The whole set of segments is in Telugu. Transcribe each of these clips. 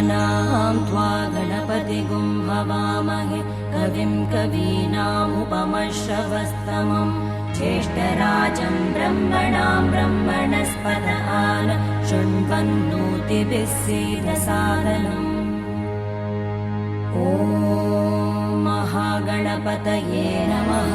गणानां त्वा गणपतिगुं हवामहे कविं कवीनामुपमश्रवस्तमम् ज्येष्ठराजं ब्रह्मणां ब्रह्मणस्पत आन शृण्वन्नोतिभिः सीदसादनम्। ॐ महागणपतये नमः।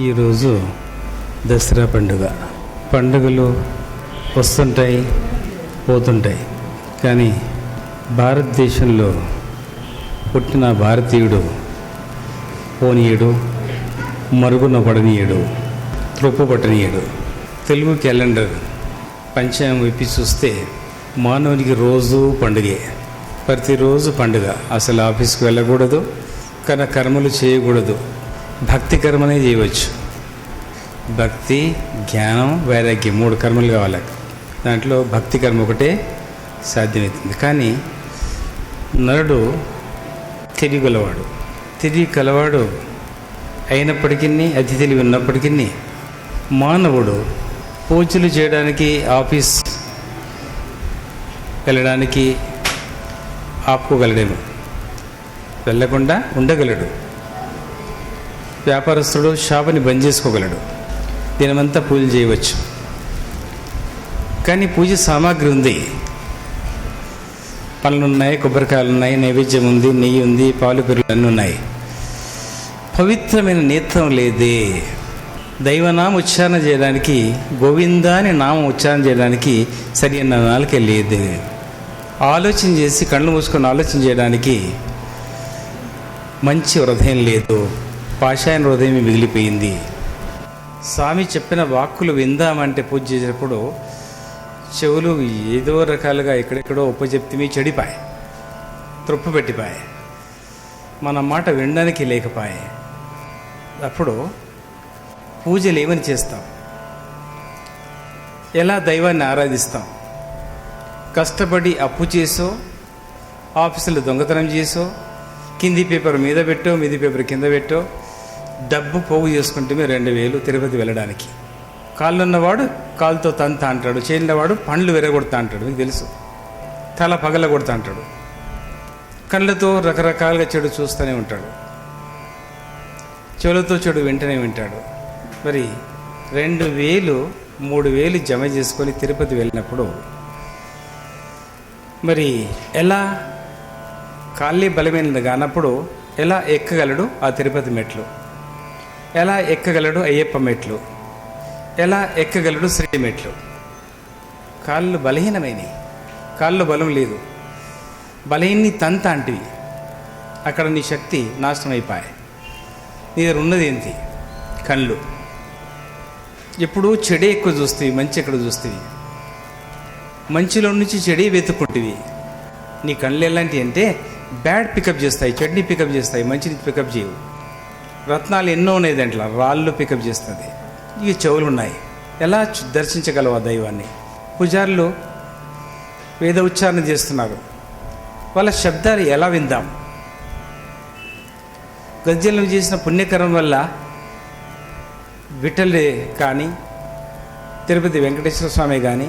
ఈరోజు దసరా పండుగలు వస్తుంటాయి పోతుంటాయి, కానీ భారతదేశంలో పుట్టిన భారతీయుడు పోనీయుడు, మరుగున పడనీయుడు, త్రొప్పు పట్టనీయుడు. తెలుగు క్యాలెండర్ పంచాంగం విప్పి చూస్తే మానవునికి రోజు పండుగే, ప్రతిరోజు పండుగ. అసలు ఆఫీస్కి వెళ్ళకూడదు, కానీ కర్మలు చేయకూడదు, భక్తి కర్మనే చేయవచ్చు. భక్తి, జ్ఞానం, వైరాగ్యం 3 కర్మలు కావాలి. దాంట్లో భక్తి కర్మ ఒకటే సాధ్యమవుతుంది. కానీ నరుడు తెలివి కలవాడు అయినప్పటికీ, అతి తెలివి ఉన్నప్పటికీ మానవుడు పూజలు చేయడానికి, ఆఫీస్ వెళ్ళడానికి ఆపుకోగలడేమో, వెళ్ళకుండా ఉండగలడు. వ్యాపారస్తుడు షాపుని బంద్ చేసుకోగలడు, దినమంతా పూజలు చేయవచ్చు. కానీ పూజ సామాగ్రి ఉంది, పనులు ఉన్నాయి, కొబ్బరికాయలు ఉన్నాయి, నైవేద్యం ఉంది, నెయ్యి ఉంది, పాలు పెరుగు అన్నీ ఉన్నాయి. పవిత్రమైన నేత్రం లేదే. దైవనామం ఉచ్చారణ చేయడానికి, గోవిందాని నామం ఉచ్చారణ చేయడానికి సరి అన్న నాలుక లేదు. ఆలోచన చేసి కళ్ళు మూసుకొని ఆలోచన చేయడానికి మంచి హృదయం లేదు, పాషాణ హృదయం మిగిలిపోయింది. స్వామి చెప్పిన వాక్కులు విందామంటే పూజ చేసేటప్పుడు చెవులు ఏదో రకాలుగా ఎక్కడెక్కడో ఉపజెప్తిమి చెడిపాయి, త్రొప్పు పెట్టిపాయి, మన మాట వినడానికి లేకపాయి. అప్పుడు పూజలు ఏమని చేస్తాం? ఎలా దైవాన్ని ఆరాధిస్తాం? కష్టపడి అప్పు చేసో, ఆఫీసులో దొంగతనం చేసో, కింది పేపర్ మీద పెట్టో, మీది పేపర్ కింద పెట్టో, డబ్బు పోగు చేసుకుంటే 2000 తిరుపతి వెళ్ళడానికి. కాళ్ళున్నవాడు కాలుతో తంతా అంటాడు, చేయినవాడు పండ్లు విరగొడతా అంటాడు, మీకు తెలుసు. తల పగల కొడతా అంటాడు, కళ్ళతో రకరకాలుగా చెడు చూస్తూనే ఉంటాడు, చెవులతో చెడు వెంటనే వింటాడు. మరి 2000, 3000 జమ చేసుకొని తిరుపతి వెళ్ళినప్పుడు మరి ఎలా? కాళ్ళే బలమైనది కానప్పుడు ఎలా ఎక్కగలడు ఆ తిరుపతి మెట్లు? ఎలా ఎక్కగలడు అయ్యప్ప మెట్లు? ఎలా ఎక్కగలడు శ్రీ మెట్లు? కాళ్ళు బలహీనమైనవి, కాళ్ళు బలం లేదు, బలహీన్ని తంత అంటివి. అక్కడ నీ శక్తి నాశనం అయిపోయాయి. నీ దగ్గర ఉన్నది ఏంటి? కళ్ళు. ఎప్పుడు చెడే ఎక్కువ చూస్తేవి, మంచి ఎక్కడ చూస్తేవి? మంచిలో నుంచి చెడే వెతుక్కుంటేవి. నీ కళ్ళు ఎలాంటివి అంటే బ్యాడ్ పికప్ చేస్తాయి, చెడ్ని పికప్ చేస్తాయి, మంచిని పికప్ చేయవు. రత్నాలు ఎన్నో ఉన్నాయి దాంట్లో, రాళ్ళు పికప్ చేస్తుంది. ఇక చెవులు ఉన్నాయి, ఎలా దర్శించగలవా దైవాన్ని? పూజారులు వేద ఉచ్చారణ చేస్తున్నారు, వాళ్ళ శబ్దాలు ఎలా విందాం? గజ్జలను చేసిన పుణ్యకరం వల్ల విఠలే కానీ, తిరుపతి వెంకటేశ్వర స్వామి కానీ,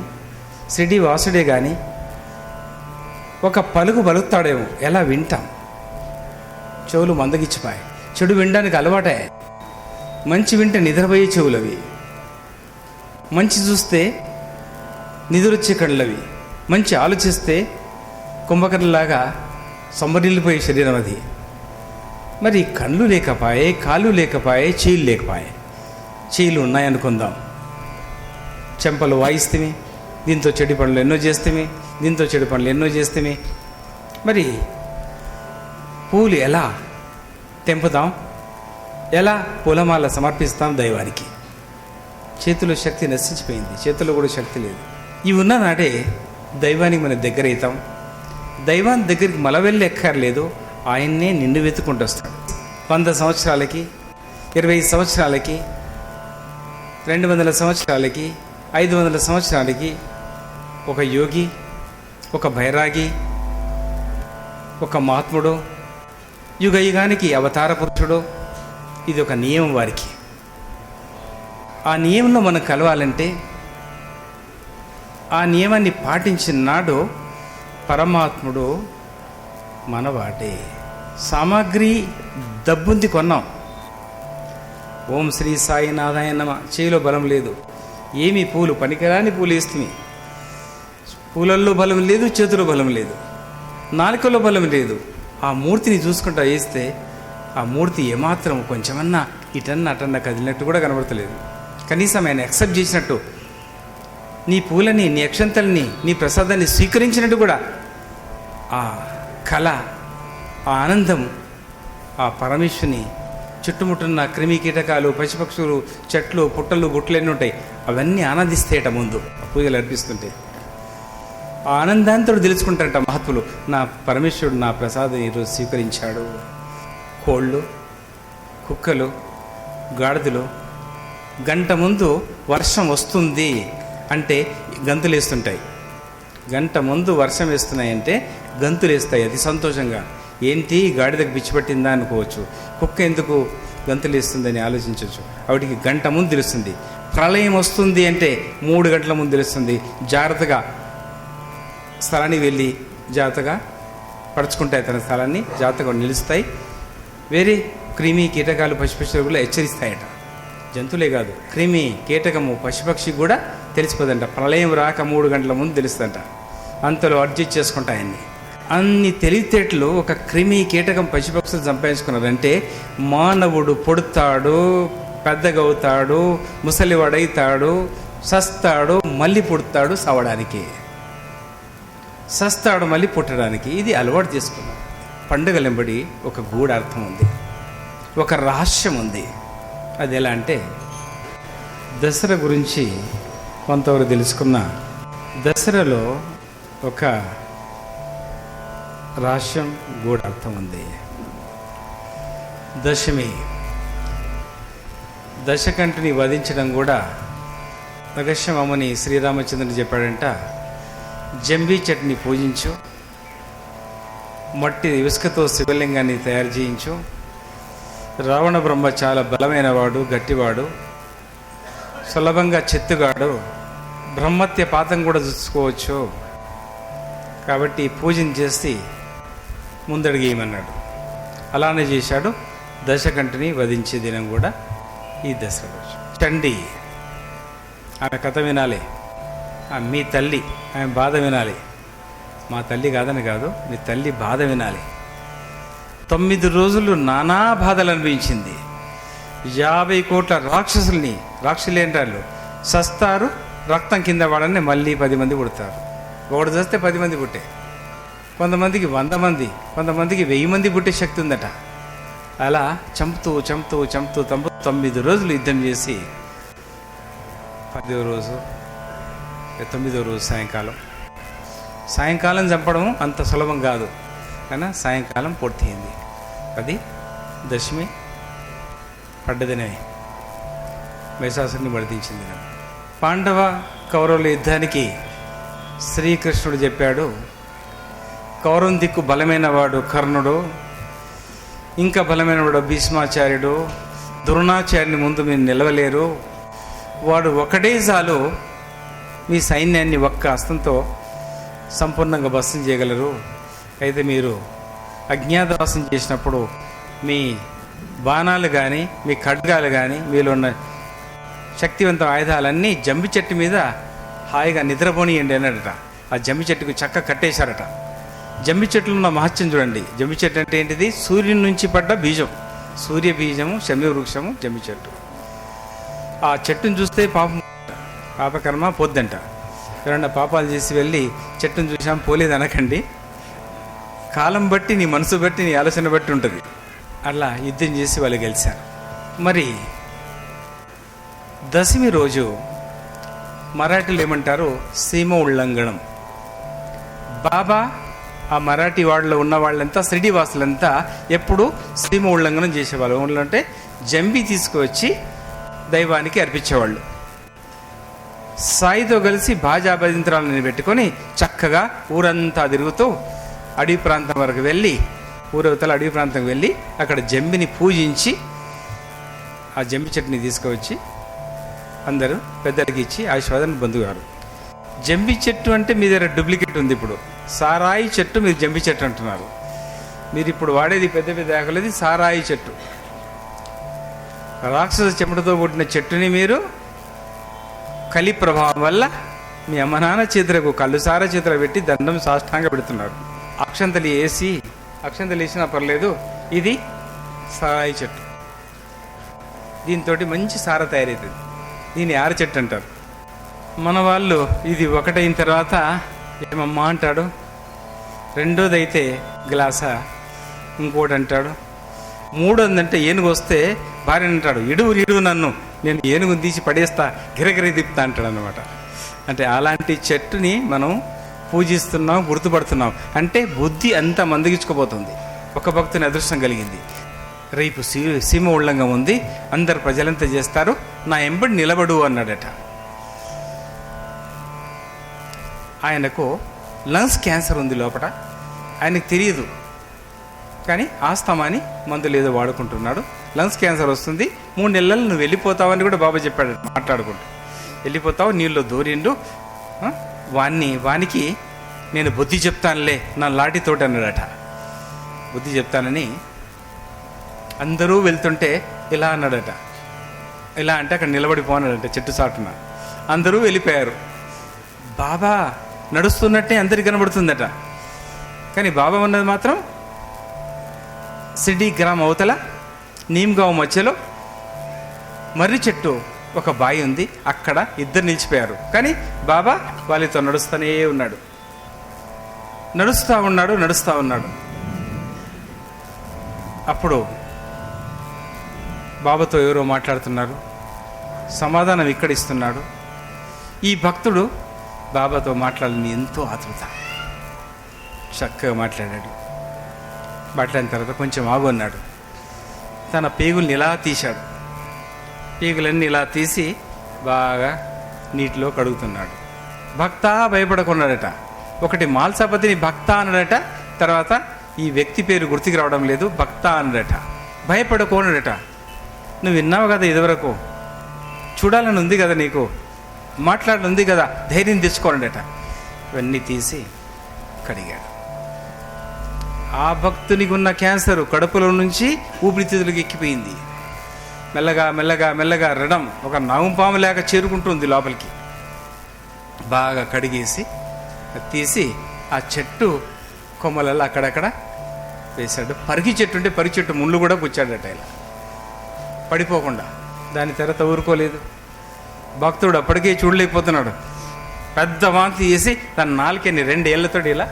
షిరిడి వాసుడే కానీ ఒక పలుకు పలుకుతాడేమో, ఎలా వింటాం? చెవులు మందగిచ్చిపోయాయి. చెడు వినడానికి అలవాటే. మంచి వింటే నిద్రపోయే చెవులవి, మంచి చూస్తే నిద్రొచ్చే కళ్ళవి, మంచి ఆలోచిస్తే కుంభకర్ణలాగా సొమ్మరిల్లిపోయే శరీరం అది. మరి కళ్ళు లేకపాయే, కాళ్ళు లేకపాయే, చేయిలు లేకపాయే. చేయిలు ఉన్నాయనుకుందాం, చెంపలు వాయిస్తేమి, దీంతో చెడు పనులు ఎన్నో చేస్తేమి, దీంతో చెడు పనులు ఎన్నో చేస్తేమి. మరి పూలు ఎలా తెంపుతాం? ఎలా పూలమాల సమర్పిస్తాం దైవానికి? చేతిలో శక్తి నశించిపోయింది, చేతిలో కూడా శక్తి లేదు. ఇవి ఉన్న నాడే దైవానికి మనం దగ్గర అవుతాం. దైవాన్ని దగ్గరికి మల వెళ్ళి ఎక్కర్లేదు, ఆయన్నే నిన్ను వెతుకుంటూ వస్తాడు. 100 సంవత్సరాలకి, 20 సంవత్సరాలకి, 200 సంవత్సరాలకి, 500 సంవత్సరాలకి ఒక యోగి, ఒక బైరాగి, ఒక మహాత్ముడు, యుగ యుగానికి అవతార పురుషుడు. ఇది ఒక నియమం వారికి. ఆ నియమంలో మనం కలవాలంటే ఆ నియమాన్ని పాటించిన నాడు పరమాత్ముడు మనవాడే. సామాగ్రి డబ్బుంది, కొన్నాం. ఓం శ్రీ సాయినాథాయ నమః. చేయిలో బలం లేదు, ఏమి పూలు పనికిరాని పూలు వేస్తుంది. పూలల్లో బలం లేదు, చేతిలో బలం లేదు, నాలుకలో బలం లేదు. ఆ మూర్తిని చూసుకుంటా వేస్తే ఆ మూర్తి ఏమాత్రం కొంచెమన్నా ఇటన్నా అటన్నా కదిలినట్టు కూడా కనబడతలేదు. కనీసం ఆయన యాక్సెప్ట్ చేసినట్టు, నీ పూలని, నీ అక్షంతల్ని, నీ ప్రసాదాన్ని స్వీకరించినట్టు కూడా ఆ కళ, ఆ ఆనందం, ఆ పరమేశ్వరుని చుట్టుముట్టున్న క్రిమి కీటకాలు, పశుపక్షులు, చెట్లు, పుట్టలు, గుట్లు ఎన్ని ఉంటాయి, అవన్నీ ఆనందిస్తేట ముందు పూజలు అర్పిస్తుంటే. ఆ ఆనందాంతో తెలుసుకుంటారట మహాత్ములు, నా పరమేశ్వరుడు నా ప్రసాదం ఈరోజు స్వీకరించాడు. కోళ్ళు, కుక్కలు, గాడిదలు గంట ముందు వర్షం వస్తుంది అంటే గంతులు వేస్తుంటాయి. గంట ముందు వర్షం వేస్తున్నాయంటే గంతులు వేస్తాయి అతి సంతోషంగా. ఏంటి గాడిదకు పిచ్చి పట్టిందా అనుకోవచ్చు, కుక్క ఎందుకు గంతులు వేస్తుందని ఆలోచించవచ్చు. వాటికి గంట ముందు తెలుస్తుంది. ప్రళయం వస్తుంది అంటే 3 గంటల ముందు తెలుస్తుంది. జాగ్రత్తగా స్థలానికి వెళ్ళి జాగ్రత్తగా పరుచుకుంటాయి, తన స్థలాన్ని జాగ్రత్తగా నిలుస్తాయి. వేరే క్రిమి కీటకాలు, పశుపక్షులు కూడా హెచ్చరిస్తాయట. జంతువులే కాదు, క్రిమి కీటకము, పశుపక్షి కూడా తెలిసిపోదంట. ప్రళయం రాక 3 గంటల ముందు తెలుస్తుందంట. అంతలో అడ్జస్ట్ చేసుకుంటాయన్ని. అన్ని తెలివితేటలు ఒక క్రిమి కీటకం, పశుపక్షులు సంపాదించుకున్నారంటే మానవుడు పుడతాడు, పెద్దగవుతాడు, ముసలివాడైతాడు, సస్తాడు, మళ్ళీ పుడతాడు సవడానికి, సస్తాడు మళ్ళీ పుట్టడానికి. ఇది అలవాటు చేసుకున్నాం. పండుగలెంబడి ఒక గూఢార్థం ఉంది, ఒక రహస్యం ఉంది. అది ఎలా అంటే, దసరా గురించి కొంతవరకు తెలుసుకున్న. దసరాలో ఒక రహస్యం, గూఢార్థం ఉంది. దశమి, దశకంఠుని వధించడం కూడా రహస్యమని శ్రీరామచంద్రుడు చెప్పాడంట. జంబీ చెట్టుని పూజించు, మట్టి ఇసుకతో శివలింగాన్ని తయారు చేయించు. రావణ బ్రహ్మ చాలా బలమైన వాడు, గట్టివాడు, సులభంగా చెత్తుగాడు, బ్రహ్మత్య పాతం కూడా చూసుకోవచ్చు. కాబట్టి పూజను చేసి ముందడిగేయమన్నాడు. అలానే చేశాడు. దశకంఠుని వధించే దినం కూడా ఈ దసరా రోజు. చండి, ఆమె కథ వినాలి. మీ తల్లి, ఆమె బాధ వినాలి. మా తల్లి కాదని కాదు, మీ తల్లి బాధ వినాలి. 9 రోజులు నానా బాధలు అనిపించింది. 50 కోట్ల రాక్షసుల్ని, రాక్షసులు ఏంటారు, సస్తారు, రక్తం కింద పడని మళ్ళీ 10 మంది పుడతారు. ఒకడు చేస్తే 10 మంది పుట్టే, కొంతమందికి 100 మంది, కొంతమందికి 1000 మంది పుట్టే శక్తి ఉందట. అలా చంపుతూ 9 రోజులు యుద్ధం చేసి 10వ రోజు, 9వ రోజు సాయంకాలం చంపడం అంత సులభం కాదు, కానీ సాయంకాలం పూర్తయింది. అది దశమి పడ్డదినే, మహిషాసురుని వధించింది. పాండవ కౌరవుల యుద్ధానికి శ్రీకృష్ణుడు చెప్పాడు, కౌరవం దిక్కు బలమైన వాడు కర్ణుడు, ఇంకా బలమైన వాడు భీష్మాచార్యుడు, ద్రోణాచార్యుని ముందు మీరు నిలవలేరు. వాడు ఒకటే చాలు మీ సైన్యాన్ని ఒక్క హస్తంతో సంపూర్ణంగా భస్మం చేయగలరు. అయితే మీరు అజ్ఞాతవాసం చేసినప్పుడు మీ బాణాలు కానీ మీ ఖడ్గాలు కానీ మీలో ఉన్న శక్తివంత ఆయుధాలన్నీ జంబి చెట్టు మీద హాయిగా నిద్రపోనియండి అన్నాడట. ఆ జంబి చెట్టుకు చక్క కట్టేశారట. జంబి చెట్లు ఉన్న మహత్యం చూడండి. జంబి చెట్టు అంటే ఏంటిది? సూర్యుని నుంచి పడ్డ బీజం, సూర్య బీజము, శమి వృక్షము జంబి చెట్టు. ఆ చెట్టును చూస్తే పాపకర్మ పొద్దంట. ఎవరన్నా పాపాలు చేసి వెళ్ళి చెట్టును చూసాం పోలేదు అనకండి. కాలం బట్టి, నీ మనసు బట్టి, నీ ఆలోచన బట్టి ఉంటుంది. అలా యుద్ధం చేసి వాళ్ళు గెలిచారు. మరి దశమి రోజు మరాఠీలు ఏమంటారు? సీమ ఉల్లంఘనం. బాబా ఆ మరాఠీ వాళ్ళలో ఉన్న వాళ్ళంతా, షిరిడి వాసులంతా ఎప్పుడు సీమ ఉల్లంఘనం చేసేవాళ్ళు. అంటే జంబి తీసుకువచ్చి దైవానికి అర్పించేవాళ్ళు. సాయితో కలిసి బాజా భజంత్రాలను పెట్టుకొని చక్కగా ఊరంతా తిరుగుతూ అడవి ప్రాంతం వరకు వెళ్ళి, ఊరవతల అడవి ప్రాంతం వెళ్ళి అక్కడ జంబిని పూజించి ఆ జంబి చెట్టుని తీసుకువచ్చి అందరూ పెద్దలకి ఇచ్చి ఆశీర్వాదం పొందుగారు. జంబి చెట్టు అంటే మీ దగ్గర డూప్లికేట్ ఉంది. ఇప్పుడు సారాయి చెట్టు మీరు జంబి చెట్టు అంటున్నారు. మీరు ఇప్పుడు వాడేది పెద్ద పెద్ద ఆకులది సారాయి చెట్టు. రాక్షస చెమటతో పుట్టిన చెట్టుని మీరు కలి ప్రభావం వల్ల మీ అమ్మ నాన్న చేతులకు కళ్ళు సార చేతులు పెట్టి దండం సాష్టాంగ పెడుతున్నారు. అక్షంతలు వేసి, అక్షంతలు వేసినా పర్లేదు, ఇది సారాయి చెట్టు. దీంతో మంచి సార తయారవుతుంది. దీన్ని ఆర చెట్టు అంటారు. మన వాళ్ళు ఇది ఒకటైన తర్వాత ఏమమ్మా అంటాడు, రెండోది అయితే గ్లాసా, ఇంకోటి అంటాడు, మూడోదంటే ఏనుగు వస్తే భార్య అంటాడు, ఇడువు నన్ను, నేను ఏనుగుని తీసి పడేస్తా, గిరగిరి తిప్పుతా అంటాడు అనమాట. అంటే అలాంటి చెట్టుని మనం పూజిస్తున్నాం, గుర్తుపడుతున్నాం. అంటే బుద్ధి అంతా మందగించుకోబోతుంది. ఒక భక్తుని అదృష్టం కలిగింది. రేపు సీమ ఉల్లంఘం ఉంది, అందరు ప్రజలంతా చేస్తారు, నా ఎంబడి నిలబడు అన్నాడట. ఆయనకు లంగ్స్ క్యాన్సర్ ఉంది లోపల. ఆయనకు తెలియదు, కానీ ఆస్తమాని మందులు ఏదో వాడుకుంటున్నాడు. లంగ్స్ క్యాన్సర్ వస్తుంది, 3 నెలలు నువ్వు వెళ్ళిపోతావని కూడా బాబా చెప్పాడు. మాట్లాడుకుంటూ వెళ్ళిపోతావు, నీళ్ళు దూరిండు, వానికి నేను బుద్ధి చెప్తానులే నా లాఠీతోటి అన్నాడట. బుద్ధి చెప్తానని అందరూ వెళ్తుంటే ఇలా అన్నాడట. ఇలా అంటే అక్కడ నిలబడిపోన్నాడట చెట్టు చాటున. అందరూ వెళ్ళిపోయారు. బాబా నడుస్తున్నట్టే అందరికి కనబడుతుందట. కానీ బాబా ఉన్నది మాత్రం షిరిడి గ్రామం అవతల నీమ్గావ్ మధ్యలో మర్రి చెట్టు ఒక బావి ఉంది, అక్కడ ఇద్దరు నిలిచిపోయారు. కానీ బాబా వాళ్ళతో నడుస్తూనే ఉన్నాడు. నడుస్తూ ఉన్నాడు. అప్పుడు బాబాతో ఎవరో మాట్లాడుతున్నారు, సమాధానం ఇక్కడ ఇస్తున్నాడు. ఈ భక్తుడు బాబాతో మాట్లాడాలని ఎంతో ఆతృత. చక్కగా మాట్లాడాడు. మాట్లాడిన తర్వాత కొంచెం ఆగు అన్నాడు. తన పేగుల్ని ఇలా తీశాడు. పేగులన్నీ ఇలా తీసి బాగా నీటిలో కడుగుతున్నాడు. భక్త భయపడకున్నాడట. ఒకటి మాల్సాపతిని భక్త అన్నాడట. తర్వాత ఈ వ్యక్తి పేరు గుర్తుకు రావడం లేదు, భక్త అన్నాడట. భయపడకోనడట. నువ్వు విన్నావు కదా ఇదివరకు, చూడాలని ఉంది కదా నీకు, మాట్లాడని ఉంది కదా, ధైర్యం తెచ్చుకోనడట. ఇవన్నీ తీసి కడిగాడు. ఆ భక్తునికి ఉన్న క్యాన్సర్ కడుపులో నుంచి ఊపిరితిత్తులకు ఎక్కిపోయింది. మెల్లగా రడం ఒక నాగుపాము లేక చేరుకుంటుంది లోపలికి. బాగా కడిగేసి తీసి ఆ చెట్టు కొమ్మలలో అక్కడక్కడ వేశాడు. పరికి చెట్టు ఉంటే పరికి చెట్టు ముళ్ళు కూడా కూర్చాడట ఇలా పడిపోకుండా. దాని తర్వాత ఊరుకోలేదు. భక్తుడు అప్పటికే చూడలేకపోతున్నాడు. పెద్ద వాంతి చేసి తన నాలుకని 2 ఏళ్లతో ఇలా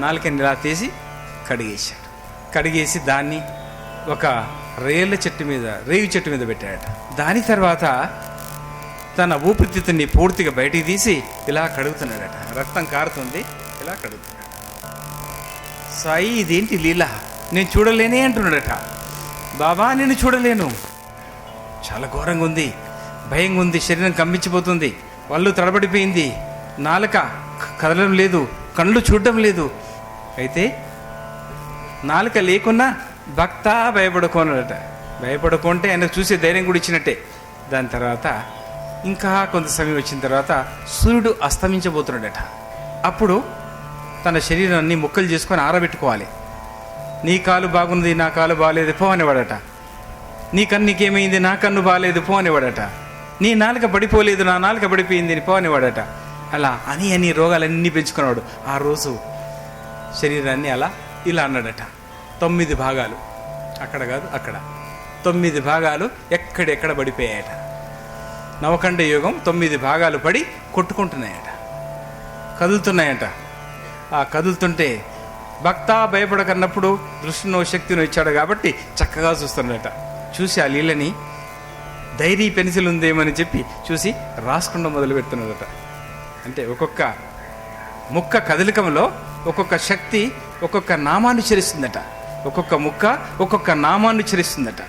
నాలుకని ఇలా తీసి కడిగేశాడు. కడిగేసి దాన్ని ఒక రేగి చెట్టు మీద పెట్టాడట. దాని తర్వాత తన ఊపిరితిత్తుని పూర్తిగా బయటికి తీసి ఇలా కడుగుతున్నాడట. రక్తం కారుతుంది, ఇలా కడుగుతున్నాడు. సాయి ఇదేంటి లీల, నేను చూడలేనే అంటున్నాడట. బాబా నేను చూడలేను, చాలా ఘోరంగా ఉంది, భయంగా ఉంది, శరీరం కంపించిపోతుంది, వాళ్ళు తడబడిపోయింది, నాలుక కదలడం లేదు, కళ్ళు చూడడం లేదు. అయితే నాలుక లేకున్నా భక్త భయపడుకోనడట. భయపడుకుంటే ఆయనకు చూసే ధైర్యం కూడా ఇచ్చినట్టే. దాని తర్వాత ఇంకా కొంత సమయం వచ్చిన తర్వాత సూర్యుడు అస్తమించబోతున్నాడట. అప్పుడు తన శరీరాన్ని ముక్కలు చేసుకొని ఆరబెట్టుకోవాలి. నీ కాలు బాగున్నది, నా కాలు బాగాలేదు పో అనేవాడట. నీ కన్నుకేమైంది, నా కన్ను బాగాలేదు పో అనేవాడట. నీ నాలుక పడిపోలేదు, నా నాలుక పడిపోయింది పో అనేవాడట. అలా అని రోగాలన్నీ పెంచుకున్నాడు. ఆ రోజు శరీరాన్ని అలా ఇలా అన్నాడట. 9 భాగాలు, అక్కడ కాదు అక్కడ 9 భాగాలు ఎక్కడెక్కడ పడిపోయాయట. నవకండ యోగం 9 భాగాలు పడి కొట్టుకుంటున్నాయట, కదులుతున్నాయట. ఆ కదులుతుంటే భక్త భయపడకన్నప్పుడు దృష్టినో శక్తినో ఇచ్చాడు కాబట్టి చక్కగా చూస్తున్నాడట. చూసి ఆ నీళ్ళని డైరీ పెన్సిల్ ఉందేమని చెప్పి చూసి రాసుకుండా మొదలు పెడుతున్నాడట. అంటే ఒక్కొక్క ముక్క కదలికంలో ఒక్కొక్క శక్తి ఒక్కొక్క నామాన్ని చరిస్తుందట. ఒక్కొక్క ముక్క ఒక్కొక్క నామాన్ని చరిస్తుందట.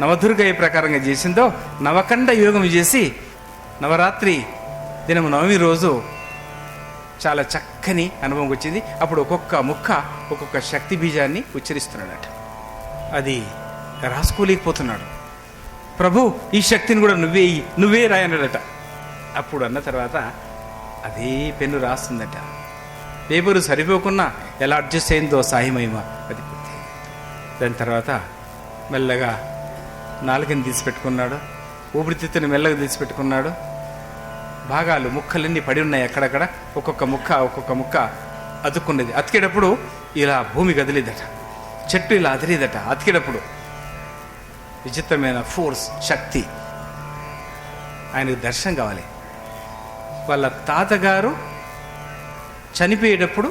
నవదుర్గ ఏ ప్రకారంగా చేసిందో నవకండ యోగం చేసి నవరాత్రి దినము 9వ రోజు చాలా చక్కని అనుభవం వచ్చింది. అప్పుడు ఒక్కొక్క ముక్క ఒక్కొక్క శక్తి బీజాన్ని ఉచ్చరిస్తున్నాడట. అది రాసుకోలేకపోతున్నాడు. ప్రభు ఈ శక్తిని కూడా నువ్వే రాయన్నాడట. అప్పుడు అన్న తర్వాత అదే పెన్ను రాస్తుందట. పేపరు సరిపోకున్నా ఎలా అడ్జస్ట్ అయిందో సాయిమహిమ అది పూర్తి. దాని తర్వాత మెల్లగా నాలుకని తీసిపెట్టుకున్నాడు, ఊపిరితిత్తుని మెల్లగా తీసిపెట్టుకున్నాడు. భాగాలు ముక్కలన్నీ పడి ఉన్నాయి అక్కడక్కడ. ఒక్కొక్క ముక్క అతుక్కున్నది. అతికేటప్పుడు ఇలా భూమి కదిలేదట, చెట్టు ఇలా అదిరేదట. అతికేటప్పుడు విచిత్రమైన ఫోర్స్, శక్తి. ఆయనకు దర్శనం కావాలి. వాళ్ళ తాతగారు చనిపోయేటప్పుడు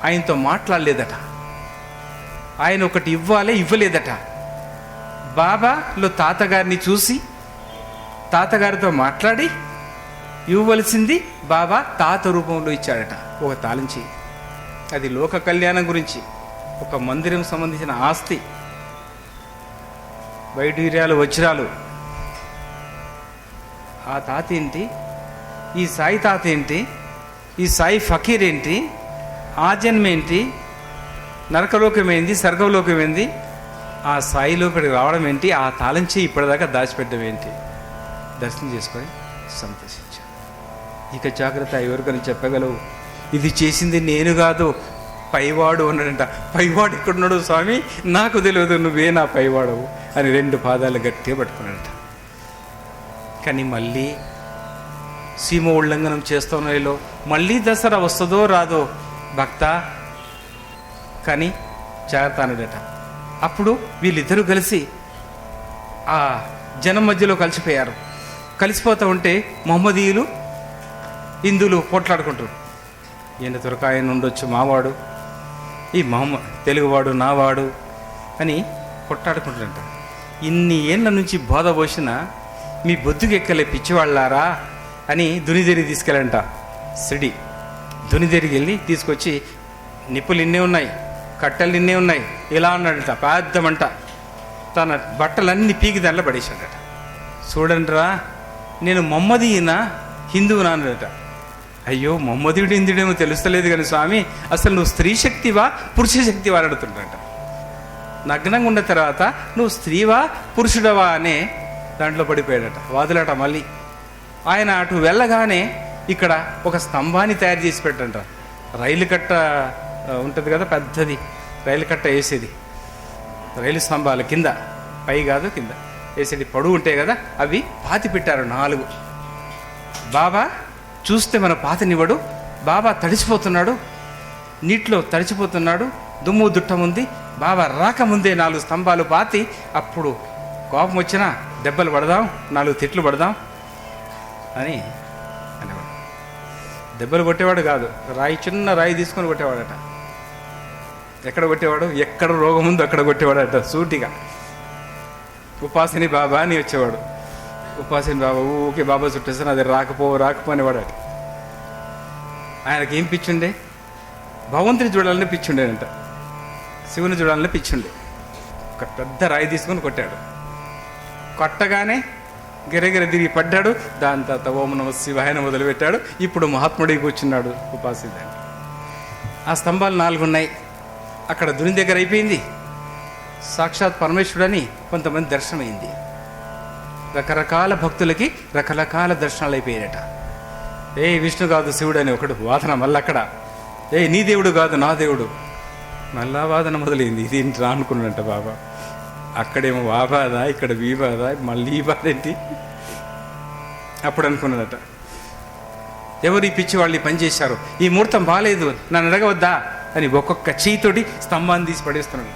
ఆయనతో మాట్లాడలేదట. ఆయన ఒకటి ఇవ్వలేదట. బాబాలో తాతగారిని చూసి తాతగారితో మాట్లాడి ఇవ్వవలసింది బాబా తాత రూపంలో ఇచ్చాడట. ఒక తాళంచి. అది లోక కళ్యాణం గురించి, ఒక మందిరం సంబంధించిన ఆస్తి, వైడూర్యాలు వజ్రాలు. ఆ తాత ఏంటి, ఈ సాయి తాత ఏంటి, ఈ సాయి ఫకీర్ ఏంటి, ఆ జన్మేంటి, నరకలోకమేంది, స్వర్గలోకమేంది, ఆ సాయి లోపలికి రావడం ఏంటి, ఆ తాళంచి ఇప్పటిదాకా దాచిపెట్టడం ఏంటి. దర్శనం చేసుకొని సంతోషించాను. ఇక జాగ్రత్త, ఎవరికని చెప్పగలవు, ఇది చేసింది నేను కాదు పైవాడు అన్నాడంట. పైవాడు ఎక్కడున్నాడు స్వామి, నాకు తెలియదు, నువ్వే నా పైవాడవు అని 2 పాదాలు గట్టిగా పట్టుకున్నాడట. కానీ మళ్ళీ సీమ ఉల్లంఘనం చేస్తున్నాయిలో మళ్ళీ దసరా వస్తుందో రాదో భక్త, కానీ జాగ్రత్త అన్నాడట. అప్పుడు వీళ్ళిద్దరూ కలిసి ఆ జనం మధ్యలో కలిసిపోయారు. కలిసిపోతూ ఉంటే మహమ్మదీయులు హిందువులు పోట్లాడుకుంటారు. ఈయన తురకాయన ఉండొచ్చు మావాడు, ఈ తెలుగువాడు నావాడు అని కొట్లాడుకుంటారంట. ఇన్ని ఏళ్ళ నుంచి బోధ పోసిన మీ బొద్దుకు ఎక్కలే పిచ్చివాళ్ళారా అని దునిదేరికి తీసుకెళ్ళంట. సిడి దునిదేరికి వెళ్ళి తీసుకొచ్చి నిప్పులు ఇన్నే ఉన్నాయి, కట్టెలు ఇన్నే ఉన్నాయి, ఇలా అన్నాడట. పెద్దమంట. తన బట్టలన్నీ పీకి దాంట్లో పడేశాడట. చూడండిరా, నేను మహమ్మదీయునా హిందువునా అన్నాడట. అయ్యో మహమ్మదీయుడు హిందుడేమో తెలుస్తలేదు కానీ స్వామి, అసలు నువ్వు స్త్రీ శక్తివా పురుష శక్తివా అని అడుగుతుంటాడట. నగ్నంగా ఉన్న తర్వాత నువ్వు స్త్రీవా పురుషుడవా అనే దాంట్లో పడిపోయాడట. వాదులాట. మళ్ళీ ఆయన అటు వెళ్ళగానే ఇక్కడ ఒక స్తంభాన్ని తయారు చేసి పెట్టంట. రైలు కట్ట ఉంటుంది కదా పెద్దది, రైలు కట్ట వేసేది, రైలు స్తంభాలు కింద, పై కాదు కింద వేసేది పొడుగు ఉంటాయి కదా, అవి పాతి పెట్టారు 4. బాబా చూస్తే మన పాతనివ్వడు. బాబా తడిసిపోతున్నాడు, నీటిలో తడిచిపోతున్నాడు, దుమ్ము దుట్టముంది. బాబా రాకముందే 4 స్తంభాలు పాతి, అప్పుడు కోపం వచ్చినా దెబ్బలు పడదాం, 4 తిట్లు పడదాం అని అనేవాడు. దెబ్బలు కొట్టేవాడు కాదు, చిన్న రాయి తీసుకొని కొట్టేవాడట. ఎక్కడ కొట్టేవాడు, ఎక్కడ రోగం ఉందో అక్కడ కొట్టేవాడట సూటిగా. ఉపాసిని బాబా అని వచ్చేవాడు. ఉపాసిని బాబా ఊకే బాబా చుట్టేసాను, అది రాకపో అనేవాడట. ఆయనకి ఏం పిచ్చుండే, భగవంతుని చూడాలని పిచ్చుండేనంట, శివుని చూడాలని పిచ్చుండే. ఒక పెద్ద రాయి తీసుకొని కొట్టాడు. కొట్టగానే గిరగిర తిరిగి పడ్డాడు. దాని తర్వాత ఓం నమ శివాయన మొదలుపెట్టాడు. ఇప్పుడు మహాత్ముడికి కూర్చున్నాడు ఉపాసిని. ఆ స్తంభాలు 4 ఉన్నాయి. అక్కడ దుని దగ్గర అయిపోయింది. సాక్షాత్ పరమేశ్వరుడని కొంతమంది దర్శనమైంది. రకరకాల భక్తులకి రకరకాల దర్శనాలు అయిపోయారట. విష్ణు కాదు శివుడు అని ఒకడు వాదన. మళ్ళీ అక్కడ నీ దేవుడు కాదు నా దేవుడు. మళ్ళా వాదన మొదలైంది. ఇది ఏంటి అనుకున్నట్ట బాబా. అక్కడేమో ఆ బాధ, ఇక్కడ ఈ బాధ, మళ్ళీ ఈ బాధ ఏంటి. అప్పుడు అనుకున్నాడట, ఎవరు ఈ పిచ్చి వాళ్ళు ఈ పని చేశారు, ఈ ముహూర్తం బాగాలేదు, నన్ను అడగవద్దా అని ఒక్కొక్క చేయితోటి స్తంభాన్ని తీసి పడేస్తున్నాడు.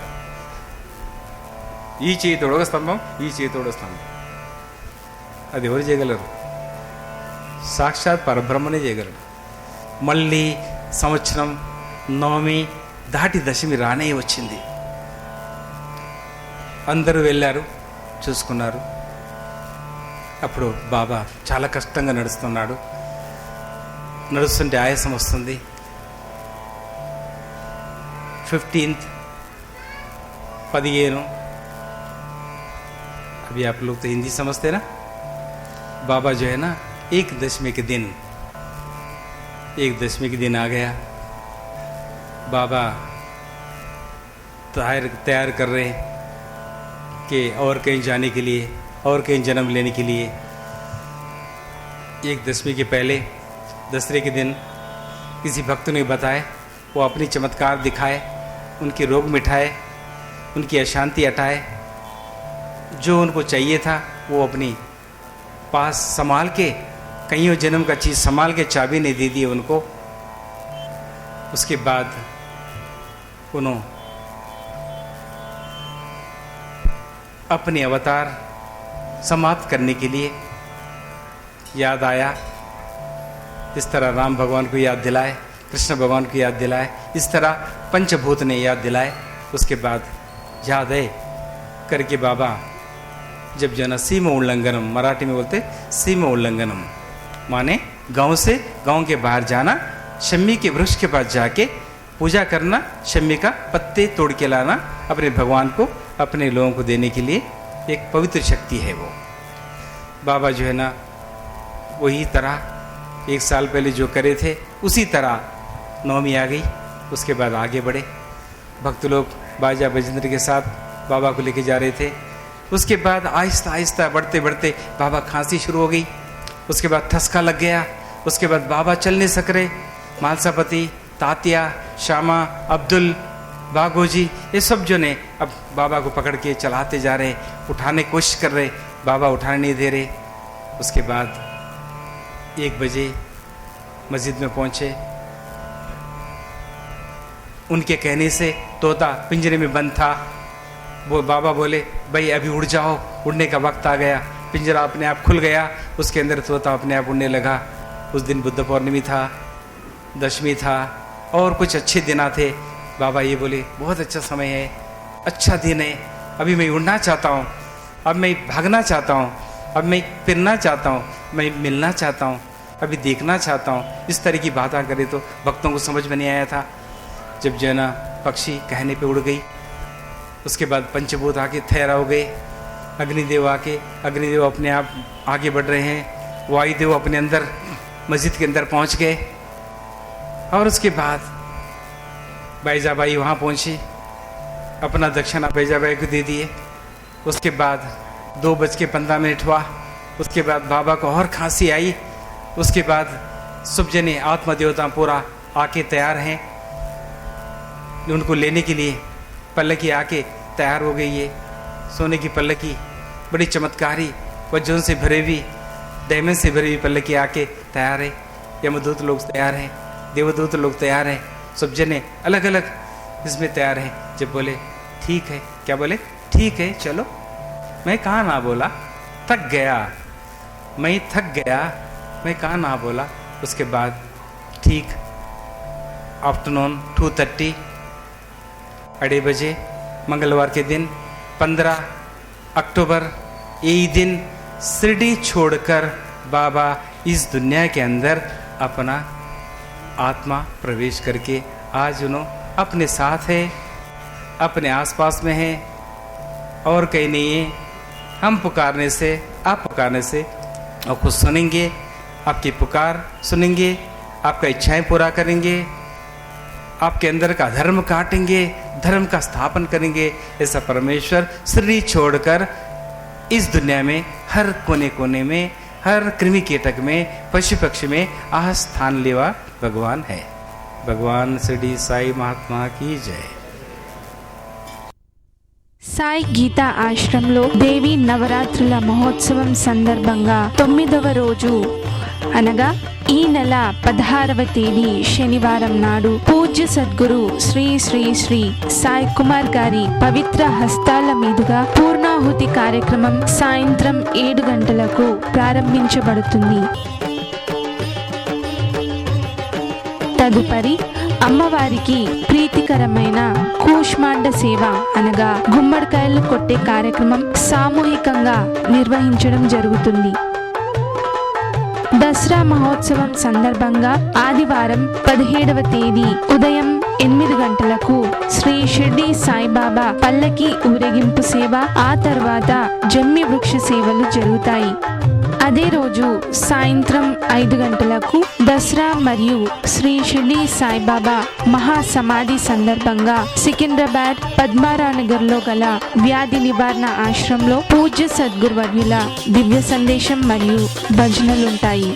ఈ చేయితోడు ఒక స్తంభం, ఈ చేయితోడు ఒక స్తంభం. అది ఎవరు చేయగలరు? సాక్షాత్ పరబ్రహ్మనే చేయగలరు. మళ్ళీ సంవత్సరం నవమి దాటి దశమి రానే వచ్చింది. అందరూ వెళ్ళారు, చూసుకున్నారు. అప్పుడు బాబా చాలా కష్టంగా నడుస్తున్నాడు. నడుస్తుంటే ఆయాసం వస్తుంది. 15 अभी आप लोग तो हिंदी समझते ना। बाबा जो है ना, एक दशमी के दिन आ गया। बाबा तैयार कर रहे हैं कि और कहीं जाने के लिए, और कहीं जन्म लेने के लिए। एक दशमी के पहले दसरे के दिन किसी भक्त ने बताए, वो अपनी चमत्कार दिखाए, उनके रोग मिटाए, उनकी अशांति हटाए। जो उनको चाहिए था वो अपनी पास संभाल के, कईयों जन्म का चीज़ संभाल के चाबी ने दे दी उनको। उसके बाद उन्होंने अपने अवतार समाप्त करने के लिए याद आया। इस तरह राम भगवान को याद दिलाए, कृष्ण भगवान को याद दिलाए, इस तरह पंचभूत ने याद दिलाए। उसके बाद याद है करके बाबा जब जना सीमा उल्लंघनम, मराठी में बोलते सीमा उल्लंघनम, माने गांव से गांव के बाहर जाना, शम्मी के वृक्ष के पास जाके पूजा करना, शम्मी का पत्ते तोड़ के लाना, अपने भगवान को अपने लोगों को देने के लिए एक पवित्र शक्ति है वो। बाबा जो है ना, वही तरह 1 साल पहले जो करे थे उसी तरह नवमी आ गई। उसके बाद आगे बढ़े भक्त लोग बाजा बजेंद्र के साथ बाबा को लेके जा रहे थे। उसके बाद आहिस्ता आहिस्ता बढ़ते बढ़ते बाबा खांसी शुरू हो गई। उसके बाद ठसका लग गया। उसके बाद बाबा चल नहीं सक रहे। मालसापति, तात्या, श्यामा, अब्दुल, बागोजी, ये सब जो ने अब बाबा को पकड़ के चलाते जा रहे, उठाने की कोशिश कर रहे, बाबा उठाने नहीं दे रहे। उसके बाद 1 बजे मस्जिद में पहुंचे। उनके कहने से तोता पिंजरे में बंद था। वो बाबा बोले, भाई अभी उड़ जाओ, उड़ने का वक्त आ गया। पिंजरा अपने आप खुल गया, उसके अंदर तोता अपने आप उड़ने लगा। उस दिन बुद्ध पौर्णिमा था, दशमी था और कुछ अच्छे दिन थे। बाबा ये बोले, बहुत अच्छा समय है, अच्छा दिन है, अभी मैं उड़ना चाहता हूँ, अब मैं भागना चाहता हूँ, अब मैं फिरना चाहता हूँ, मैं मिलना चाहता हूँ, अभी देखना चाहता हूँ। इस तरह की बातें करे तो भक्तों को समझ में नहीं आया था। जब जो है ना पक्षी कहने पे उड़ गई, उसके बाद पंचभूत आके ठहरा हो गए। अग्निदेव आके, अग्निदेव अपने आप आगे बढ़ रहे हैं। वायुदेव अपने अंदर मस्जिद के अंदर पहुंच गए। और उसके बाद बैजाबाई वहाँ पहुंची, अपना दक्षिणा बैजाबाई को दे दिए। उसके बाद 2:15 हुआ। उसके बाद बाबा को और खांसी आई। उसके बाद सब जने आत्मा देवता पूरा आके तैयार हैं, उनको लेने के लिए पल्लकी आके तैयार हो गई है। सोने की पल्लकी बड़ी चमत्कारी, वज्रों से भरे हुई, डायमंड से भरी हुई पल्लकी आके तैयार है। यमदूत लोग तैयार हैं, देवदूत लोग तैयार हैं, सब जने अलग अलग इसमें तैयार हैं। जब बोले ठीक है, क्या बोले, ठीक है चलो, मैं कहाँ ना बोला, थक गया, मैं थक गया, मैं कहाँ ना बोला। उसके बाद ठीक आफ्टरनून 2:30 2:30 बजे मंगलवार के दिन 15 अक्टूबर, यही दिन शिरडी छोड़कर बाबा इस दुनिया के अंदर अपना आत्मा प्रवेश करके आज उन्होंने अपने साथ है, अपने आसपास में है और कहीं नहीं है। हम पुकारने से, आप पुकारने से आपको सुनेंगे, आपकी पुकार सुनेंगे, आपका इच्छाएं पूरा करेंगे, आपके अंदर का धर्म काटेंगे, धर्म का स्थापन करेंगे। ऐसा परमेश्वर शरीर छोड़कर इस दुनिया में हर कोने कोने में, हर कृमि कीटक में, पशु पक्षी में आस्थान लेवा भगवान है। भगवान शिरडी साई महात्मा की जय। సాయి గీతా ఆశ్రమంలో దేవి నవరాత్రుల మహోత్సవం సందర్భంగా 9వ రోజు అనగా ఈ నెల 16వ తేదీ శనివారం నాడు పూజ్య సద్గురు శ్రీ శ్రీ శ్రీ సాయి కుమార్ గారి పవిత్ర హస్తాల మీదుగా పూర్ణాహుతి కార్యక్రమం సాయంత్రం 7 గంటలకు ప్రారంభించబడుతుంది. తదుపరి అమ్మవారికి ప్రీతికరమైన కూష్మాండ సేవ అనగా గుమ్మడికాయలు కొట్టే కార్యక్రమం సామూహికంగా నిర్వహించడం జరుగుతుంది. దసరా మహోత్సవం సందర్భంగా ఆదివారం 17వ తేదీ ఉదయం 8 గంటలకు శ్రీ షిర్డీ సాయిబాబా పల్లకి ఊరేగింపు సేవ, ఆ తర్వాత జమ్మి వృక్ష సేవలు జరుగుతాయి. అదే రోజు సాయంత్రం 5 గంటలకు దసరా మరియు శ్రీ షిర్డీ సాయిబాబా మహాసమాధి సందర్భంగా సికింద్రాబాద్ పద్మారానగర్లో గల వ్యాధి నివారణ ఆశ్రమంలో పూజ్య సద్గురువర్యుల దివ్య సందేశం మరియు భజనలుంటాయి.